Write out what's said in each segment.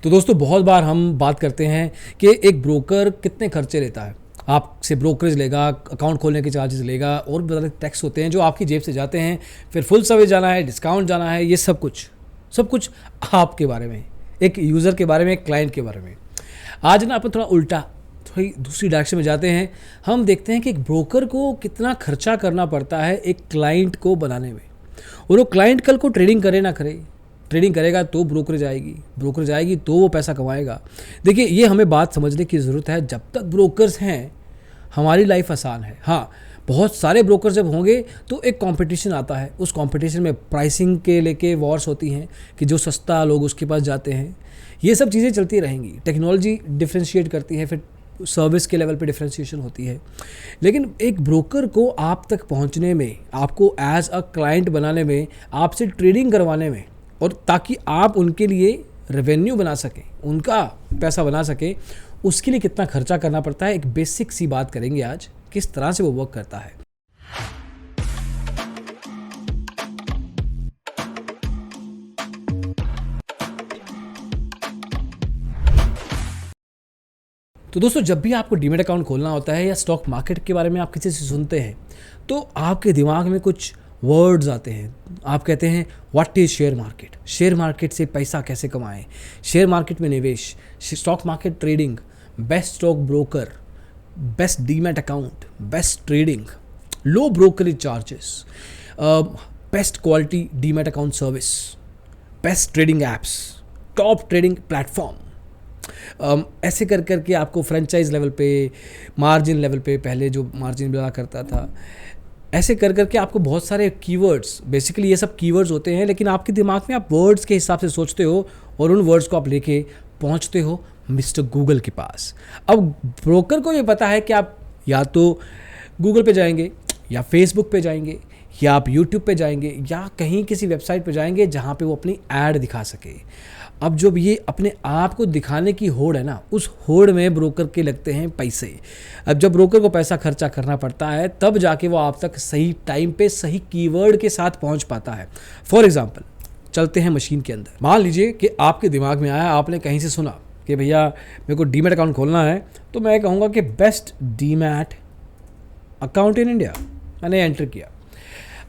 तो दोस्तों बहुत बार हम बात करते हैं कि एक ब्रोकर कितने खर्चे लेता है। आपसे ब्रोकरेज लेगा, अकाउंट खोलने के चार्जेस लेगा और भी ज़्यादा टैक्स होते हैं जो आपकी जेब से जाते हैं। फिर फुल सर्विस जाना है, डिस्काउंट जाना है, ये सब कुछ आपके बारे में, एक यूज़र के बारे में, एक क्लाइंट के बारे में। आज ना अपन थोड़ा उल्टा, थोड़ी दूसरी डायरेक्शन में जाते हैं। हम देखते हैं कि एक ब्रोकर को कितना खर्चा करना पड़ता है एक क्लाइंट को बनाने में, और वो क्लाइंट कल को ट्रेडिंग करे ना करे, ट्रेडिंग करेगा तो ब्रोकरेज आएगी तो वो पैसा कमाएगा। देखिए, ये हमें बात समझने की ज़रूरत है। जब तक ब्रोकर्स हैं हमारी लाइफ आसान है। हाँ, बहुत सारे ब्रोकर जब होंगे तो एक कंपटीशन आता है। उस कंपटीशन में प्राइसिंग के लेके वॉर्स होती हैं कि जो सस्ता लोग उसके पास जाते हैं। ये सब चीज़ें चलती रहेंगी। टेक्नोलॉजी डिफ्रेंशिएट करती है, फिर सर्विस के लेवल पे डिफ्रेंशिएशन होती है। लेकिन एक ब्रोकर को आप तक पहुंचने में, आपको एज अ क्लाइंट बनाने में, आपसे ट्रेडिंग करवाने में, और ताकि आप उनके लिए रेवेन्यू बना सकें, उनका पैसा बना सकें, उसके लिए कितना खर्चा करना पड़ता है, एक बेसिक सी बात करेंगे आज, किस तरह से वो वर्क करता है। तो दोस्तों, जब भी आपको डीमैट अकाउंट खोलना होता है या स्टॉक मार्केट के बारे में आप किसी से सुनते हैं तो आपके दिमाग में कुछ वर्ड्स आते हैं। आप कहते हैं what is share market, share market से पैसा कैसे कमाएं, शेयर मार्केट में निवेश, stock market trading, best stock broker, best demat account, best trading, low brokerage charges, best quality demat account service, best trading apps, top trading platform. ऐसे कर करके आपको फ्रेंचाइज लेवल पे, मार्जिन लेवल पे, पहले जो मार्जिन मिला करता था, ऐसे कर करके आपको बहुत सारे कीवर्ड्स, बेसिकली ये सब कीवर्ड्स होते हैं, लेकिन आपके दिमाग में आप वर्ड्स के हिसाब से सोचते हो और उन वर्ड्स को आप लेके पहुंचते हो मिस्टर गूगल के पास। अब ब्रोकर को ये पता है कि आप या तो गूगल पे जाएंगे, या फेसबुक पे जाएंगे, या आप यूट्यूब पे जाएंगे, या कहीं किसी वेबसाइट पे जाएंगे जहाँ पे वो अपनी ऐड दिखा सके। अब जब ये अपने आप को दिखाने की होड़ है ना, उस होड़ में ब्रोकर के लगते हैं पैसे। अब जब ब्रोकर को पैसा खर्चा करना पड़ता है तब जाके वो आप तक सही टाइम पे सही कीवर्ड के साथ पहुंच पाता है। फॉर एग्जांपल, चलते हैं मशीन के अंदर। मान लीजिए कि आपके दिमाग में आया, आपने कहीं से सुना कि भैया मेरे को डीमैट अकाउंट खोलना है, तो मैं कहूँगा कि best demat account in India, मैंने एंटर किया।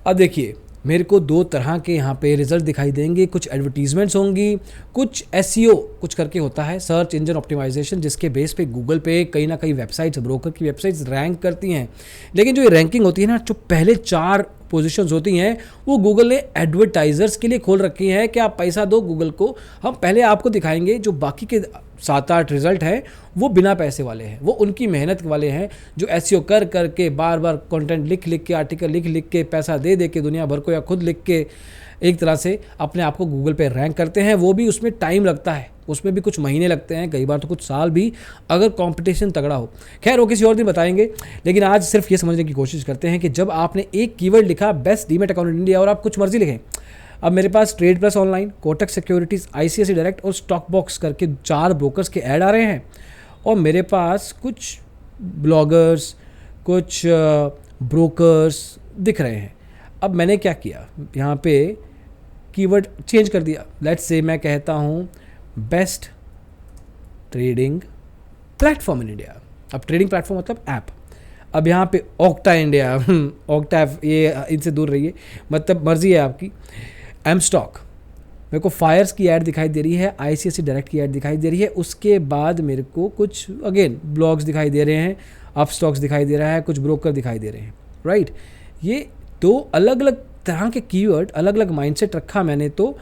अब देखिए, मेरे को दो तरह के यहाँ पे रिजल्ट दिखाई देंगे। कुछ एडवर्टीजमेंट्स होंगी, कुछ एसईओ कुछ करके होता है, सर्च इंजन ऑप्टिमाइजेशन, जिसके बेस पे गूगल पे कहीं ना कहीं वेबसाइट्स, ब्रोकर की वेबसाइट्स रैंक करती हैं। लेकिन जो ये रैंकिंग होती है ना, जो पहले 4 पोजीशंस होती हैं वो गूगल ने एडवर्टाइजर्स के लिए खोल रखी हैं कि आप पैसा दो गूगल को, हम पहले आपको दिखाएंगे। जो बाकी के 7-8 रिजल्ट हैं वो बिना पैसे वाले हैं, वो उनकी मेहनत वाले हैं, जो एसईओ कर करके बार बार कंटेंट लिख के, आर्टिकल लिख के, पैसा दे के दुनिया भर को, या खुद लिख के एक तरह से अपने आप को गूगल पे रैंक करते हैं। वो भी उसमें टाइम लगता है, उसमें भी कुछ महीने लगते हैं, कई बार तो कुछ साल भी, अगर कंपटीशन तगड़ा हो। खैर, वो किसी और दिन बताएंगे। लेकिन आज सिर्फ ये समझने की कोशिश करते हैं कि जब आपने एक कीवर्ड लिखा best demat account in India, और आप कुछ मर्जी लिखें। अब मेरे पास trade plus online, Kotak securities, ICICI direct और स्टॉक बॉक्स करके 4 ब्रोकर्स के ऐड आ रहे हैं, और मेरे पास कुछ ब्लॉगर्स, कुछ ब्रोकर्स दिख रहे हैं। अब मैंने क्या किया, यहाँ पे कीवर्ड चेंज कर दिया। लेट्स से मैं कहता हूँ best trading platform in India. अब ट्रेडिंग प्लेटफॉर्म मतलब ऐप। अब यहाँ पे ऑक्टा इंडिया, ऑक्टा, ये इनसे दूर रहिए, मतलब मर्जी है आपकी। एम स्टॉक, मेरे को फायर्स की ऐड दिखाई दे रही है, आईसीआईसीआई डायरेक्ट की ऐड दिखाई दे रही है। उसके बाद मेरे को कुछ अगेन ब्लॉग्स दिखाई दे रहे हैं, अप स्टॉक्स दिखाई दे रहा है, कुछ ब्रोकर दिखाई दे रहे हैं, राइट। ये 2 अलग अलग तरह के कीवर्ड, अलग अलग माइंडसेट रखा मैंने, तो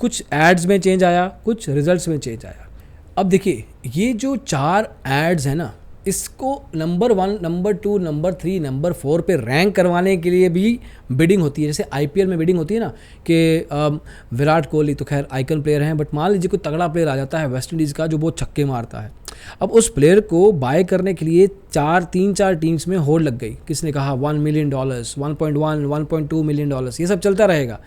कुछ एड्स में चेंज आया, कुछ रिजल्ट्स में चेंज आया। अब देखिए, ये जो 4 एड्स हैं ना, इसको नंबर 1, नंबर 2, नंबर 3, नंबर 4 पे रैंक करवाने के लिए भी बिडिंग होती है। जैसे आईपीएल में बिडिंग होती है ना कि विराट कोहली तो खैर आइकन प्लेयर हैं, बट मान लीजिए कोई तगड़ा प्लेयर आ जाता है वेस्ट इंडीज़ का जो बहुत छक्के मारता है। अब उस प्लेयर को बाय करने के लिए 3-4 टीम्स में होड़ लग गई। किसने कहा $1 मिलियन, 1.1, $1.2 मिलियन, ये सब चलता रहेगा।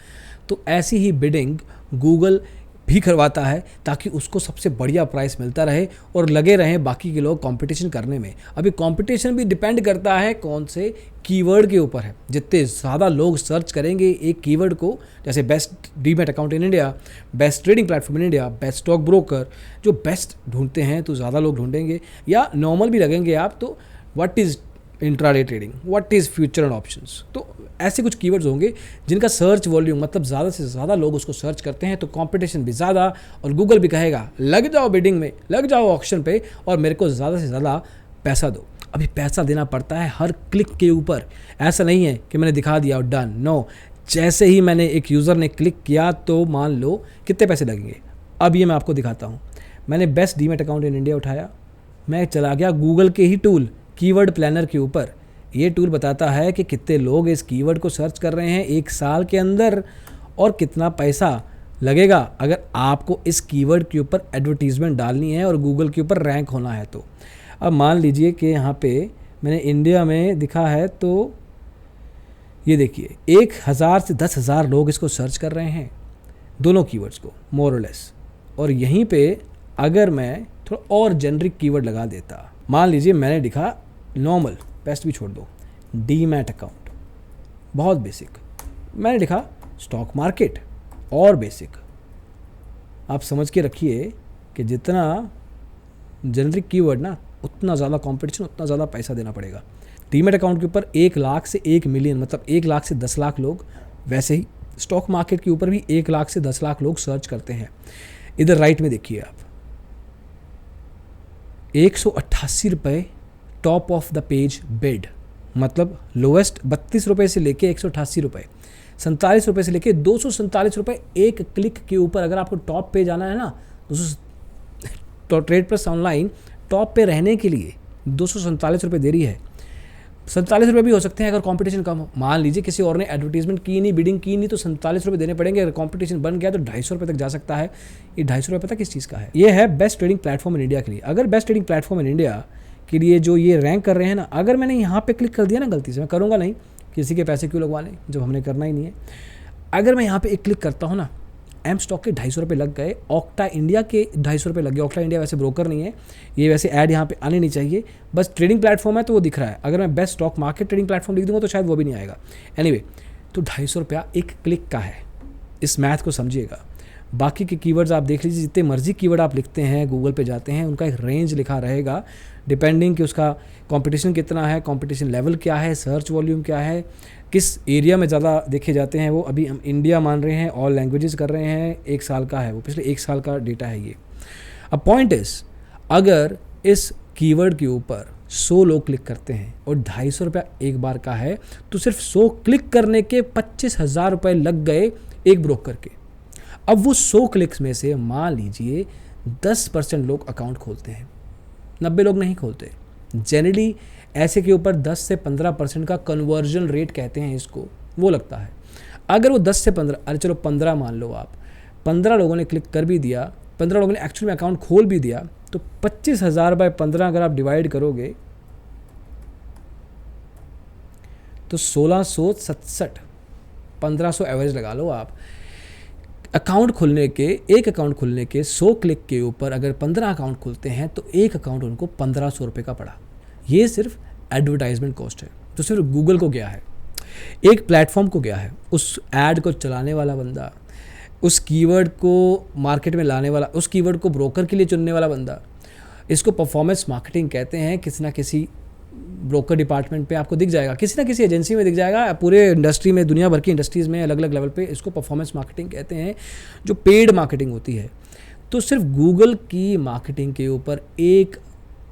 तो ऐसी ही बिडिंग गूगल भी करवाता है ताकि उसको सबसे बढ़िया प्राइस मिलता रहे और लगे रहें बाकी के लोग कंपटीशन करने में। अभी कंपटीशन भी डिपेंड करता है कौन से कीवर्ड के ऊपर है। जितने ज़्यादा लोग सर्च करेंगे एक कीवर्ड को, जैसे best demat account in India, best trading platform in India, best stock broker, जो बेस्ट ढूंढते हैं तो ज़्यादा लोग ढूंढेंगे। या नॉर्मल भी लगेंगे आप तो what is intraday trading, what is future and options, तो ऐसे कुछ कीवर्ड्स होंगे जिनका सर्च वॉल्यूम मतलब ज़्यादा से ज़्यादा लोग उसको सर्च करते हैं, तो कंपटीशन भी ज़्यादा और गूगल भी कहेगा लग जाओ बिडिंग में, लग जाओ ऑक्शन पे और मेरे को ज़्यादा से ज़्यादा पैसा दो। अभी पैसा देना पड़ता है हर क्लिक के ऊपर, ऐसा नहीं है कि मैंने दिखा दिया और डन, नो। जैसे ही मैंने एक यूज़र ने क्लिक किया तो मान लो कितने पैसे लगेंगे। अब ये मैं आपको दिखाता हूँ। मैंने best demat account in India उठाया, मैं चला गया गूगल के ही टूल कीवर्ड प्लानर के ऊपर। ये टूल बताता है कि कितने लोग इस कीवर्ड को सर्च कर रहे हैं एक साल के अंदर और कितना पैसा लगेगा अगर आपको इस कीवर्ड के ऊपर एडवर्टीजमेंट डालनी है और गूगल के ऊपर रैंक होना है तो। अब मान लीजिए कि यहाँ पे मैंने इंडिया में दिखा है तो ये देखिए 1000 से 10,000 लोग इसको सर्च कर रहे हैं, दोनों कीवर्ड्स को मोर और लेस। और यहीं पे अगर मैं थोड़ा और जेनरिक कीवर्ड लगा देता, मान लीजिए मैंने लिखा नॉर्मल, बेस्ट भी छोड़ दो, डीमैट अकाउंट, बहुत बेसिक। मैंने लिखा स्टॉक मार्केट और बेसिक। आप समझ के रखिए कि जितना जेनरिक कीवर्ड ना उतना ज़्यादा कंपटीशन, उतना ज़्यादा पैसा देना पड़ेगा। डीमैट अकाउंट के ऊपर 1 लाख से 1 मिलियन मतलब 1 लाख से 10 लाख लोग, वैसे ही स्टॉक मार्केट के ऊपर भी 1 लाख से 10 लाख लोग सर्च करते हैं। इधर राइट में देखिए आप 188 रुपये top of the page bid, मतलब लोएस्ट 32 रुपये से लेके 188 रुपये, 47 रुपये से लेके 247 रुपये एक क्लिक के ऊपर। अगर आपको टॉप पे जाना है ना, तो ट्रेड प्लस ऑनलाइन टॉप पे रहने के लिए 247 रुपये दे रही है। 47 रुपये भी हो सकते हैं अगर कंपटीशन कम हो। मान लीजिए किसी और ने एडवर्टीजमेंट की नहीं, बिडिंग की नहीं, तो 47 रुपये देने पड़ेंगे। अगर कंपटीशन बन गया तो 250 रुपये तक जा सकता है। ये 250 रुपये पता किस चीज़ का है? ये है best trading platform in India के लिए। अगर best trading platform in India के लिए जो ये रैंक कर रहे हैं ना, अगर मैंने यहाँ पे क्लिक कर दिया ना गलती से, मैं करूँगा नहीं, किसी के पैसे क्यों लगवाने जब हमने करना ही नहीं है। अगर मैं यहाँ पे एक क्लिक करता हूँ ना, एम स्टॉक के 250 रुपये लग गए, ऑक्टा इंडिया के 250 रुपये लग गए। ऑक्टा इंडिया वैसे ब्रोकर नहीं है, ये वैसे ऐड यहाँ पे आने नहीं चाहिए, बस ट्रेडिंग प्लेटफॉर्म है तो वो दिख रहा है। अगर मैं best stock market trading platform लिख दूँगा तो शायद वो भी नहीं आएगा। एनीवे, तो 250 रुपया एक क्लिक का है, इस मैथ को समझिएगा। बाकी के कीवर्ड्स आप देख लीजिए, जितने मर्जी कीवर्ड आप लिखते हैं गूगल पे जाते हैं, उनका एक रेंज लिखा रहेगा डिपेंडिंग कि उसका कंपटीशन कितना है, कंपटीशन लेवल क्या है, सर्च वॉल्यूम क्या है, किस एरिया में ज़्यादा देखे जाते हैं। वो अभी हम इंडिया मान रहे हैं, ऑल लैंग्वेजेस कर रहे हैं, 1 साल का है वो, पिछले 1 साल का डेटा है ये। अब पॉइंट इज, अगर इस कीवर्ड के ऊपर 100 लोग क्लिक करते हैं और 250 रुपया एक बार का है, तो सिर्फ 100 क्लिक करने के 25,000 रुपये लग गए एक ब्रोकर के। अब वो 100 क्लिक्स में से मान लीजिए 10% लोग अकाउंट खोलते हैं, 90 लोग नहीं खोलते। जनरली ऐसे के ऊपर 10 से 15% का कन्वर्जन रेट कहते हैं इसको, वो लगता है। अगर वो 10 से 15, अरे चलो 15 मान लो आप, 15 लोगों ने क्लिक कर भी दिया, 15 लोगों ने एक्चुअल में अकाउंट खोल भी दिया, तो 25,000 बाय 15 अगर आप डिवाइड करोगे तो 1667, 1500 एवरेज लगा लो आप। अकाउंट खुलने के, एक अकाउंट खुलने के 100 क्लिक के ऊपर अगर 15 अकाउंट खुलते हैं तो एक अकाउंट उनको 1500 रुपये का पड़ा। ये सिर्फ एडवर्टाइजमेंट कॉस्ट है, तो सिर्फ गूगल को गया है, एक प्लेटफॉर्म को गया है, उस ऐड को चलाने वाला बंदा, उस कीवर्ड को मार्केट में लाने वाला, उस कीवर्ड को ब्रोकर के लिए चुनने वाला बंदा। इसको परफॉर्मेंस मार्केटिंग कहते हैं। किसी ना किसी ब्रोकर डिपार्टमेंट पे आपको दिख जाएगा, किसी ना किसी एजेंसी में दिख जाएगा, पूरे इंडस्ट्री में, दुनिया भर की इंडस्ट्रीज़ में अलग अलग लेवल पे इसको परफॉर्मेंस मार्केटिंग कहते हैं, जो पेड मार्केटिंग होती है। तो सिर्फ गूगल की मार्केटिंग के ऊपर, एक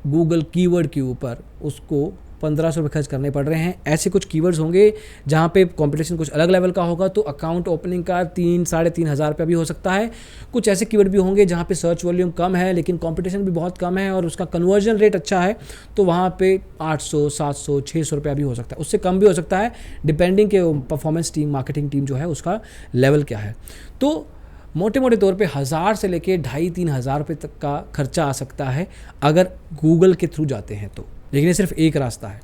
गूगल कीवर्ड के ऊपर उसको 1500 रुपये खर्च करने पड़ रहे हैं। ऐसे कुछ कीवर्ड्स होंगे जहाँ पे कंपटीशन कुछ अलग लेवल का होगा, तो अकाउंट ओपनिंग का 3-3.5 हज़ार रुपया भी हो सकता है। कुछ ऐसे कीवर्ड भी होंगे जहाँ पे सर्च वॉल्यूम कम है लेकिन कंपटीशन भी बहुत कम है और उसका कन्वर्जन रेट अच्छा है, तो वहाँ पे 800, 700, 600 रुपया भी हो सकता है, उससे कम भी हो सकता है, डिपेंडिंग के परफॉर्मेंस टीम, मार्केटिंग टीम जो है उसका लेवल क्या है। तो मोटे मोटे तौर पे 1000 से लेके 2,500-3 हज़ार रुपये तक का खर्चा आ सकता है अगर गूगल के थ्रू जाते हैं तो। लेकिन ये सिर्फ एक रास्ता है,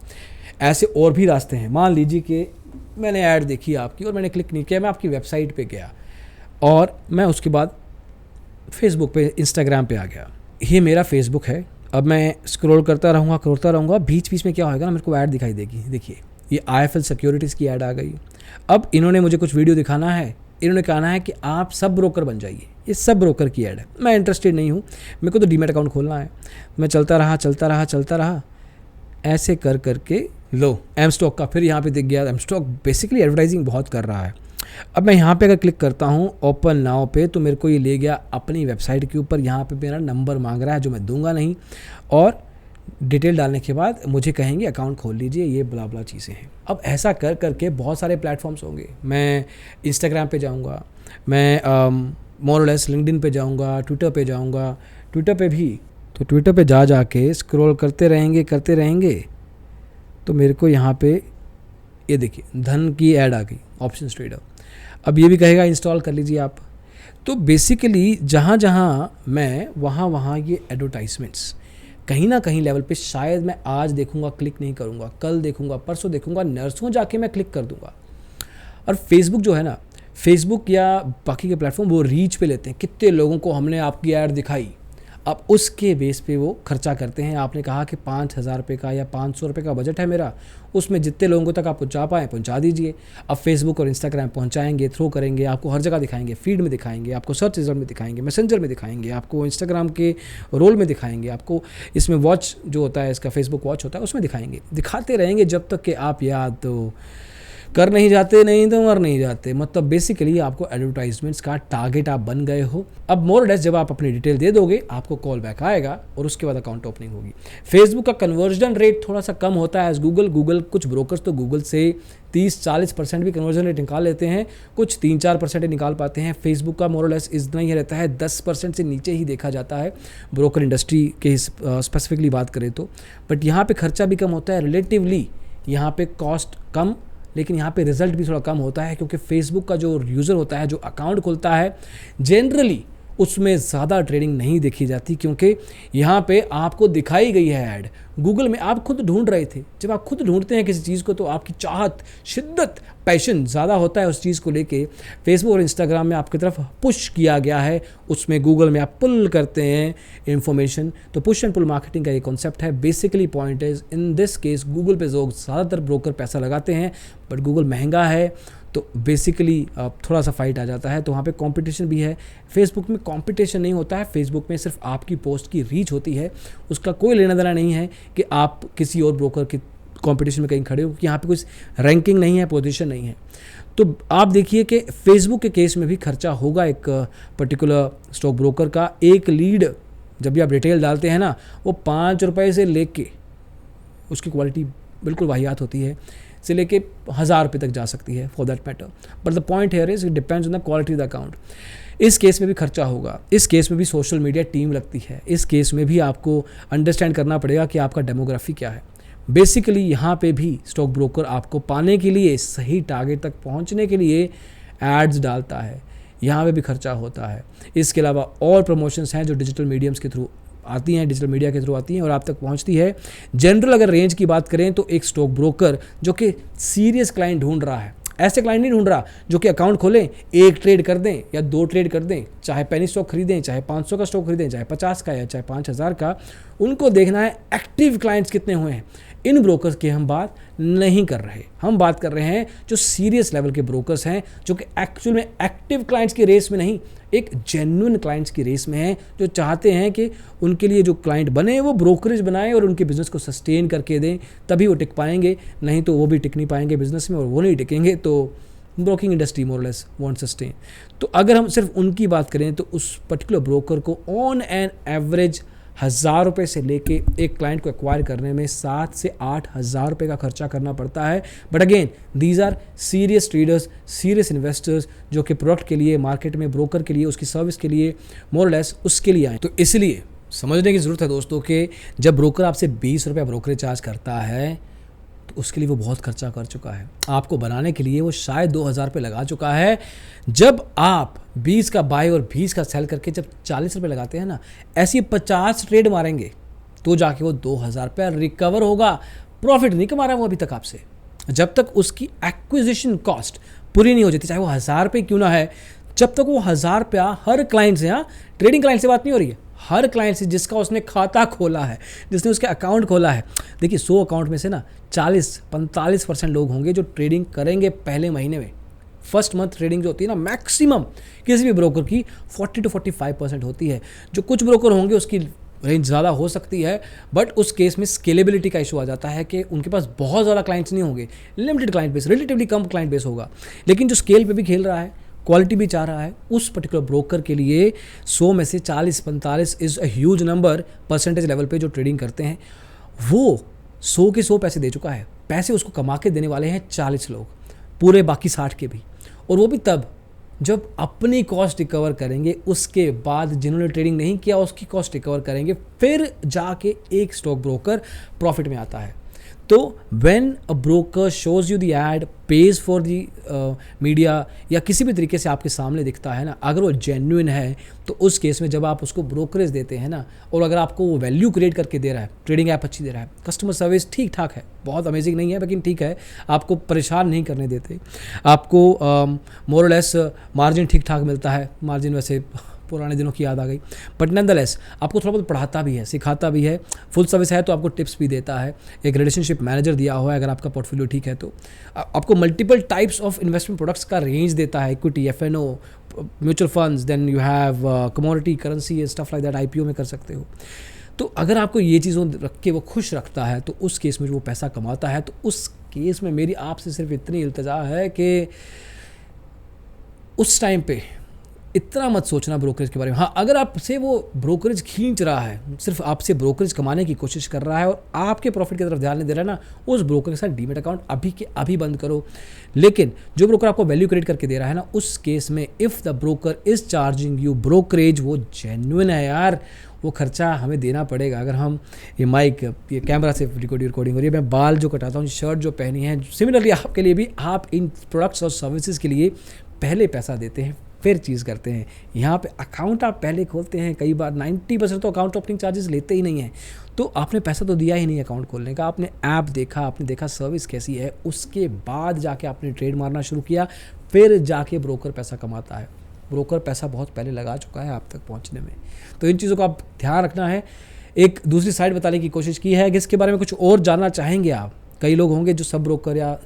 ऐसे और भी रास्ते हैं। मान लीजिए कि मैंने ऐड देखी आपकी और मैंने क्लिक नहीं किया, मैं आपकी वेबसाइट पे गया और मैं उसके बाद फेसबुक पे, इंस्टाग्राम पे आ गया। ये मेरा फेसबुक है। अब मैं स्क्रॉल करता रहूँगा, बीच बीच में क्या होगा ना, मेरे को ऐड दिखाई देगी। देखिए ये IIFL सिक्योरिटीज़ की ऐड आ गई। अब इन्होंने मुझे कुछ वीडियो दिखाना है, इन्होंने कहना है कि आप सब ब्रोकर बन जाइए। ये सब ब्रोकर की ऐड है, मैं इंटरेस्टेड नहीं हूँ, मेरे को तो डीमैट अकाउंट खोलना है। मैं चलता रहा ऐसे कर करके लो एम स्टॉक का फिर यहाँ पे दिख गया। एम स्टॉक बेसिकली एडवर्टाइजिंग बहुत कर रहा है। अब मैं यहाँ पे अगर क्लिक करता हूँ ओपन नाउ पे, तो मेरे को ये ले गया अपनी वेबसाइट के ऊपर। यहाँ पे मेरा नंबर मांग रहा है जो मैं दूंगा नहीं, और डिटेल डालने के बाद मुझे कहेंगे अकाउंट खोल लीजिए, ये ब्ला ब्ला चीज़ें हैं। अब ऐसा कर करके बहुत सारे प्लेटफॉर्म्स होंगे। मैं इंस्टाग्राम पे जाऊँगा, मैं मोर और लेस लिंक्डइन पे जाऊँगा, ट्विटर पे जाऊँगा। ट्विटर पे भी, तो ट्विटर पे जा के स्क्रॉल करते रहेंगे तो मेरे को यहाँ पे ये देखिए धन की ऐड आ गई, ऑप्शन ट्रेडर। अब ये भी कहेगा इंस्टॉल कर लीजिए आप। तो बेसिकली जहाँ जहाँ मैं वहाँ ये एडवर्टाइजमेंट्स कहीं ना कहीं लेवल पे शायद मैं आज देखूंगा, क्लिक नहीं करूंगा, कल देखूंगा, परसों देखूंगा, नर्सों जाके मैं क्लिक कर दूंगा। और फेसबुक जो है ना, फेसबुक या बाकी के प्लेटफॉर्म वो रीच पे लेते हैं, कितने लोगों को हमने आपकी ऐड दिखाई। अब उसके बेस पे वो खर्चा करते हैं। आपने कहा कि 5,000 रुपये का या 500 रुपये का बजट है मेरा, उसमें जितने लोगों तक आप पहुंचा पाएँ पहुंचा दीजिए। अब फेसबुक और इंस्टाग्राम पहुंचाएंगे, थ्रो करेंगे, आपको हर जगह दिखाएंगे, फीड में दिखाएंगे, आपको सर्च रिजल्ट में दिखाएंगे, मैसेंजर में दिखाएंगे, आपको इंस्टाग्राम के रोल में दिखाएंगे, आपको इसमें वॉच जो होता है, इसका फेसबुक वॉच होता है, उसमें दिखाएंगे, दिखाते रहेंगे जब तक कि आप याद तो कर नहीं जाते, नहीं तो मर नहीं जाते। मतलब बेसिकली आपको एडवर्टाइजमेंट्स का टारगेट आप बन गए हो। अब मोर लेस जब आप अपनी डिटेल दे दोगे, आपको कॉल बैक आएगा और उसके बाद अकाउंट ओपनिंग होगी। फेसबुक का कन्वर्जन रेट थोड़ा सा कम होता है एज गूगल। कुछ ब्रोकर्स तो गूगल से 30-40% भी कन्वर्जन रेट निकाल लेते हैं, कुछ 3-4% ही निकाल पाते हैं। फेसबुक का मोर लेस इतना ही रहता है, 10% से नीचे ही देखा जाता है ब्रोकर इंडस्ट्री के स्पेसिफिकली बात करें तो। बट यहाँ पे खर्चा भी कम होता है रिलेटिवली, यहाँ पे कॉस्ट कम, लेकिन यहाँ पे रिजल्ट भी थोड़ा कम होता है, क्योंकि फेसबुक का जो यूज़र होता है, जो अकाउंट खुलता है, जनरली उसमें ज़्यादा ट्रेडिंग नहीं देखी जाती, क्योंकि यहाँ पे आपको दिखाई गई है ऐड। गूगल में आप खुद ढूंढ रहे थे। जब आप खुद ढूंढते हैं किसी चीज़ को तो आपकी चाहत, शिद्दत, पैशन ज़्यादा होता है उस चीज़ को लेके। फेसबुक और इंस्टाग्राम में आपकी तरफ पुश किया गया है, उसमें गूगल में आप पुल करते हैं इन्फॉर्मेशन। तो पुश एंड पुल मार्केटिंग का ये कॉन्सेप्ट है। Basically point is in this case Google पे जो ज़्यादातर ब्रोकर पैसा लगाते हैं, बट गूगल महंगा है, तो बेसिकली थोड़ा सा फाइट आ जाता है। तो वहाँ पे कंपटीशन भी है। फेसबुक में कंपटीशन नहीं होता है, फेसबुक में सिर्फ आपकी पोस्ट की रीच होती है, उसका कोई लेना देना नहीं है कि आप किसी और ब्रोकर की कंपटीशन में कहीं खड़े हो, क्योंकि यहाँ पे कुछ रैंकिंग नहीं है, पोजीशन नहीं है। तो आप देखिए कि फेसबुक के केस में भी खर्चा होगा एक पर्टिकुलर स्टॉक ब्रोकर का। एक लीड जब भी आप डिटेल डालते हैं ना, वो 5 रुपये से लेके, उसकी क्वालिटी बिल्कुल वाहियात होती है, से लेके 1000 रुपये तक जा सकती है for that matter. But the point here is it depends on the quality of the account. इस केस में भी खर्चा होगा, इस केस में भी सोशल मीडिया टीम लगती है, इस केस में भी आपको अंडरस्टैंड करना पड़ेगा कि आपका डेमोग्राफी क्या है। बेसिकली यहाँ पे भी स्टॉक ब्रोकर आपको पाने के लिए, सही टारगेट तक पहुँचने के लिए एड्स डालता है, यहाँ पे भी खर्चा होता है। इसके अलावा और प्रमोशंस हैं जो डिजिटल मीडियम्स के थ्रू आती हैं, डिजिटल मीडिया के थ्रू आती हैं और आप तक पहुंचती है। जनरल अगर रेंज की बात करें तो एक स्टॉक ब्रोकर जो कि सीरियस क्लाइंट ढूंढ रहा है, ऐसे क्लाइंट नहीं ढूंढ रहा जो कि अकाउंट खोलें, एक ट्रेड कर दें या 2 ट्रेड कर दें, चाहे पेनी स्टॉक खरीदें, चाहे 500 का स्टॉक खरीदें, चाहे 50 का या चाहे 5000 का, उनको देखना है एक्टिव क्लाइंट्स कितने हुए हैं। इन ब्रोकर्स की हम बात नहीं कर रहे, हम बात कर रहे हैं जो सीरियस लेवल के ब्रोकर्स हैं, जो कि एक्चुअल में एक्टिव क्लाइंट्स की रेस में नहीं, एक जेन्युइन क्लाइंट्स की रेस में हैं, जो चाहते हैं कि उनके लिए जो क्लाइंट बने वो ब्रोकरेज बनाएं और उनके बिज़नेस को सस्टेन करके दें, तभी वो टिक पाएंगे, नहीं तो वो भी टिक नहीं पाएंगे बिज़नेस में, और वो नहीं टिकेंगे तो broking industry more less want sustain. तो अगर हम सिर्फ उनकी बात करें तो उस पर्टिकुलर ब्रोकर को ऑन एन एवरेज 1000 रुपये से लेके एक क्लाइंट को एक्वायर करने में 7 से 8 हज़ार रुपये का खर्चा करना पड़ता है। But again these are serious traders, serious investors जो कि प्रोडक्ट के लिए, मार्केट में ब्रोकर के लिए, उसकी सर्विस के लिए मोर लेस उसके लिए आए। तो इसलिए समझने की ज़रूरत है दोस्तों कि जब ब्रोकर आपसे 20 रुपये ब्रोकरेज चार्ज करता है तो उसके लिए वो बहुत खर्चा कर चुका है। आपको बनाने के लिए वो शायद 2000 रुपये लगा चुका है। जब आप 20 का बाय और 20 का सेल करके जब 40 रुपये लगाते हैं ना, ऐसी 50 ट्रेड मारेंगे तो जाके वो 2000 रुपये रिकवर होगा। प्रॉफिट नहीं कमा रहा वो अभी तक आपसे, जब तक उसकी एक्विजिशन कॉस्ट पूरी नहीं हो जाती, चाहे वो 1000 रुपये क्यों ना है, जब तक वो 1000 रुपया हर क्लाइंट से, हाँ ट्रेडिंग क्लाइंट से बात नहीं हो रही है, हर क्लाइंट से जिसका उसने खाता खोला है, जिसने उसके अकाउंट खोला है। देखिए 100 अकाउंट में से ना 40-45% लोग होंगे जो ट्रेडिंग करेंगे पहले महीने में। फर्स्ट मंथ ट्रेडिंग जो होती है ना मैक्सिमम किसी भी ब्रोकर की 40 to 45% होती है। जो कुछ ब्रोकर होंगे उसकी रेंज ज़्यादा हो सकती है, बट उस केस में स्केलेबिलिटी का इशू आ जाता है कि उनके पास बहुत ज़्यादा क्लाइंट्स नहीं होंगे, लिमिटेड क्लाइंट बेस, रिलेटिवली कम क्लाइंट बेस होगा। लेकिन जो स्केल पे भी खेल रहा है, क्वालिटी भी चाह रहा है, उस पर्टिकुलर ब्रोकर के लिए 100 में से 40-45 is a huge number percentage level पे जो ट्रेडिंग करते हैं। वो 100 के 100 पैसे दे चुका है, पैसे उसको कमा के देने वाले हैं 40 लोग, पूरे बाकी 60 के भी, और वो भी तब जब अपनी कॉस्ट रिकवर करेंगे, उसके बाद जिन्होंने ट्रेडिंग नहीं किया उसकी कॉस्ट रिकवर करेंगे, फिर जाके एक स्टॉक ब्रोकर प्रॉफिट में आता है। तो when a broker shows you the ad, page for the media या किसी भी तरीके से आपके सामने दिखता है ना, अगर वो जेन्युइन है तो उस केस में जब आप उसको ब्रोकरेज देते हैं ना, और अगर आपको वो वैल्यू क्रिएट करके दे रहा है, ट्रेडिंग ऐप अच्छी दे रहा है, कस्टमर सर्विस ठीक ठाक है, बहुत अमेजिंग नहीं है लेकिन ठीक है, आपको परेशान नहीं करने देते, आपको मोर और लेस मार्जिन ठीक ठाक मिलता है, मार्जिन वैसे पुराने दिनों की याद आ गई, बट नंदलेस आपको थोड़ा बहुत पढ़ाता भी है, सिखाता भी है, फुल सर्विस है तो आपको टिप्स भी देता है, एक रिलेशनशिप मैनेजर दिया हुआ है अगर आपका पोर्टफोलियो ठीक है तो, आपको multiple types of investment products का रेंज देता है, equity, FnO, mutual funds, then you have commodity, currency, stuff like that, IPO में कर सकते हो। तो अगर आपको ये चीज़ों रख के वो खुश रखता है तो उस केस में जो वो पैसा कमाता है, तो उस केस में मेरी आपसे सिर्फ इतनी इल्तिजा है कि उस टाइम पे इतना मत सोचना ब्रोकरेज के बारे में। हाँ, अगर आपसे वो ब्रोकरेज खींच रहा है, सिर्फ आपसे ब्रोकरेज कमाने की कोशिश कर रहा है और आपके प्रॉफिट की तरफ ध्यान नहीं दे रहा है ना, उस ब्रोकर के साथ डीमेट अकाउंट अभी के अभी बंद करो। लेकिन जो ब्रोकर आपको वैल्यू क्रिएट करके दे रहा है ना, उस केस में if the broker is charging you brokerage, वो जेन्युइन है यार, वो खर्चा हमें देना पड़ेगा। अगर हम ये माइक, ये कैमरा से रिकॉर्डिंग हो रही है, मैं बाल जो कटाता हूँ, शर्ट जो पहनी है, सिमिलरली आपके लिए भी आप इन प्रोडक्ट्स और सर्विसेज के लिए पहले पैसा देते हैं फिर चीज़ करते हैं। यहाँ पे अकाउंट आप पहले खोलते हैं, कई बार 90% तो अकाउंट ओपनिंग चार्जेस लेते ही नहीं हैं, तो आपने पैसा तो दिया ही नहीं अकाउंट खोलने का, आपने ऐप देखा, आपने देखा सर्विस कैसी है, उसके बाद जाके आपने ट्रेड मारना शुरू किया, फिर जाके ब्रोकर पैसा कमाता है। ब्रोकर पैसा बहुत पहले लगा चुका है आप तक पहुँचने में, तो इन चीज़ों का आप ध्यान रखना है। एक दूसरी साइड बताने की कोशिश की है, इसके बारे में कुछ और जानना चाहेंगे आप, कई लोग होंगे जो सब ब्रोकर या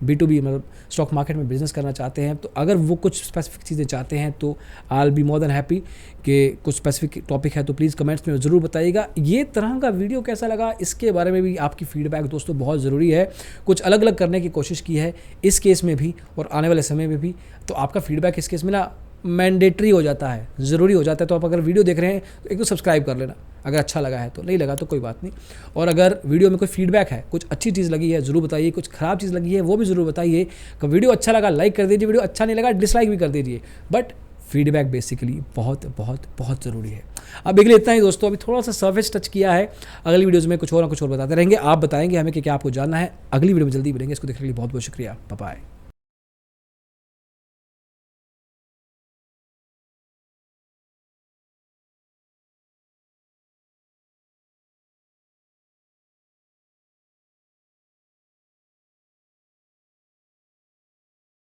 B2B मतलब स्टॉक मार्केट में बिजनेस करना चाहते हैं, तो अगर वो कुछ स्पेसिफिक चीज़ें चाहते हैं तो I will be more than happy कि कुछ स्पेसिफिक टॉपिक है तो प्लीज़ कमेंट्स में ज़रूर बताइएगा। ये तरह का वीडियो कैसा लगा, इसके बारे में भी आपकी फीडबैक दोस्तों बहुत ज़रूरी है। कुछ अलग अलग करने की कोशिश की है इस केस में भी और आने वाले समय में भी, तो आपका फीडबैक इस केस में ना मैंडेटरी हो जाता है, ज़रूरी हो जाता है। तो आप अगर वीडियो देख रहे हैं तो एक तो सब्सक्राइब कर लेना, अगर अच्छा लगा है तो, नहीं लगा तो कोई बात नहीं। और अगर वीडियो में कोई फीडबैक है, कुछ अच्छी चीज़ लगी है ज़रूर बताइए, कुछ ख़राब चीज़ लगी है वो भी ज़रूर बताइए। वीडियो अच्छा लगा लाइक कर दीजिए, वीडियो अच्छा नहीं लगा डिसलाइक भी कर दीजिए, बट फीडबैक बेसिकली बहुत बहुत बहुत ज़रूरी है। अब अगले इतना ही दोस्तों, अभी थोड़ा सा सर्विस टच किया है, अगली वीडियोज़ में कुछ और ना कुछ और बताते रहेंगे, आप बताएंगे हमें कि क्या आपको जानना है। अगली वीडियो में जल्दी मिलेंगे, इसको देखने के लिए बहुत बहुत शुक्रिया, बाय बाय।